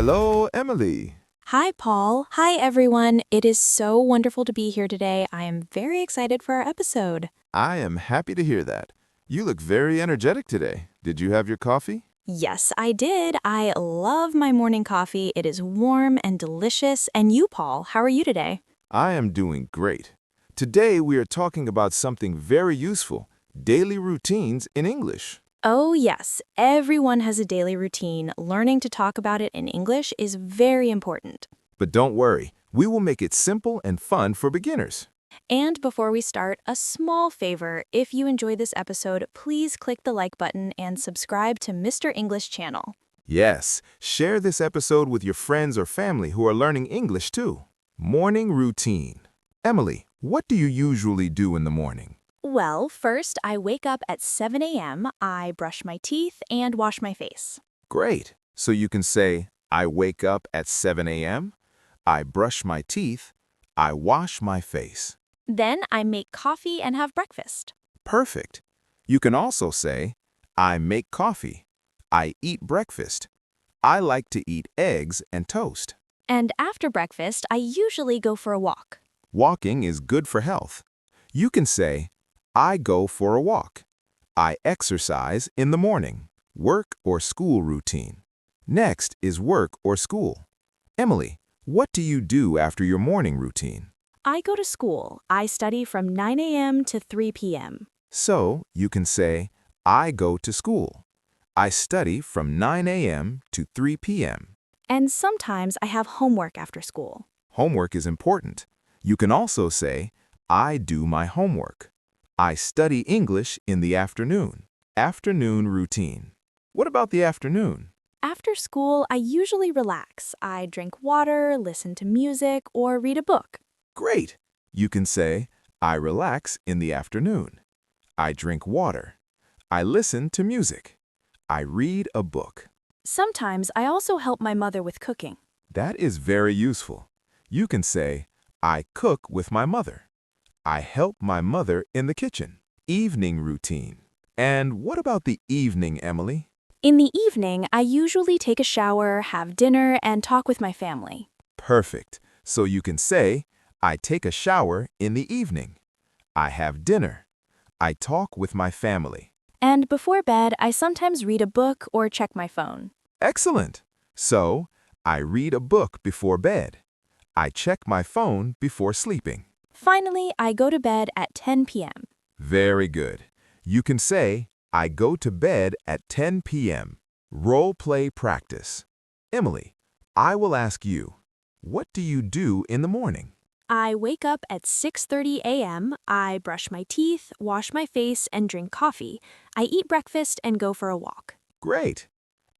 Hello, Emily. Hi, Paul. Hi, everyone. It is so wonderful to be here today. I am very excited for our episode. I am happy to hear that. You look very energetic today. Did you have your coffee? Yes, I did. I love my morning coffee. It is warm and delicious. And you, Paul, how are you today? I am doing great. Today we are talking about something very useful, daily routines in English. Oh, yes. Everyone has a daily routine. Learning to talk about it in English is very important. But don't worry, we will make it simple and fun for beginners. And before we start, a small favor. If you enjoyed this episode, please click the like button and subscribe to Mr. English channel. Yes, share this episode with your friends or family who are learning English too. Morning routine. Emily, what do you usually do in the morning? Well, first, I wake up at 7 a.m., I brush my teeth and wash my face. Great. So you can say, I wake up at 7 a.m., I brush my teeth, I wash my face. Then I make coffee and have breakfast. Perfect. You can also say, I make coffee, I eat breakfast, I like to eat eggs and toast. And after breakfast, I usually go for a walk. Walking is good for health. You can say, I go for a walk. I exercise in the morning. Work or school routine. Next is work or school. Emily, what do you do after your morning routine? I go to school. I study from 9 a.m. to 3 p.m. So you can say, I go to school. I study from 9 a.m. to 3 p.m. And sometimes I have homework after school. Homework is important. You can also say, I do my homework. I study English in the afternoon. Afternoon routine. What about the afternoon? After school, I usually relax. I drink water, listen to music, or read a book. Great! You can say, I relax in the afternoon. I drink water. I listen to music. I read a book. Sometimes I also help my mother with cooking. That is very useful. You can say, I cook with my mother. I help my mother in the kitchen. Evening routine. And what about the evening, Emily? In the evening, I usually take a shower, have dinner, and talk with my family. Perfect. So you can say, I take a shower in the evening. I have dinner. I talk with my family. And before bed, I sometimes read a book or check my phone. Excellent. So, I read a book before bed. I check my phone before sleeping. Finally, I go to bed at 10 p.m. Very good. You can say, I go to bed at 10 p.m. Role play practice. Emily, I will ask you, what do you do in the morning? I wake up at 6:30 a.m., I brush my teeth, wash my face, and drink coffee. I eat breakfast and go for a walk. Great.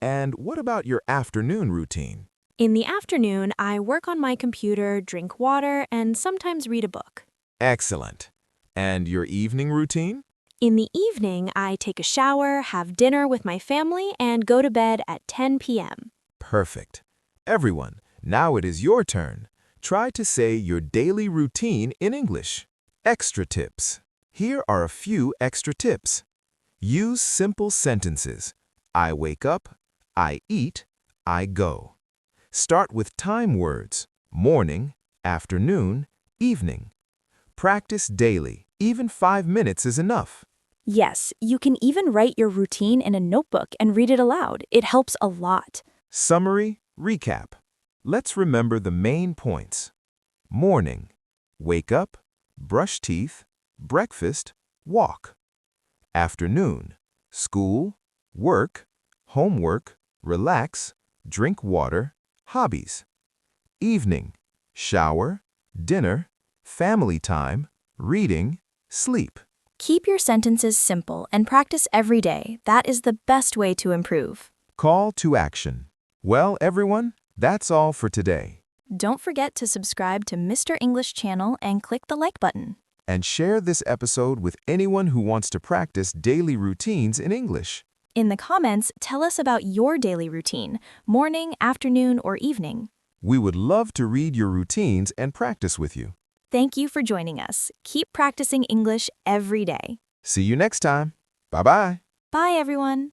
And what about your afternoon routine? In the afternoon, I work on my computer, drink water, and sometimes read a book. Excellent. And your evening routine? In the evening, I take a shower, have dinner with my family, and go to bed at 10 p.m. Perfect. Everyone, now it is your turn. Try to say your daily routine in English. Extra tips. Here are a few extra tips. Use simple sentences. I wake up, I eat, I go. Start with time words, morning, afternoon, evening. Practice daily. Even 5 minutes is enough. Yes, you can even write your routine in a notebook and read it aloud. It helps a lot. Summary, recap. Let's remember the main points. Morning, wake up, brush teeth, breakfast, walk. Afternoon, school, work, homework, relax, drink water, hobbies. Evening, shower, dinner, family time, reading, sleep. Keep your sentences simple and practice every day. That is the best way to improve. Call to action. Well, everyone, that's all for today. Don't forget to subscribe to Mr. English channel and click the like button. And share this episode with anyone who wants to practice daily routines in English. In the comments, tell us about your daily routine, morning, afternoon, or evening. We would love to read your routines and practice with you. Thank you for joining us. Keep practicing English every day. See you next time. Bye-bye. Bye, everyone.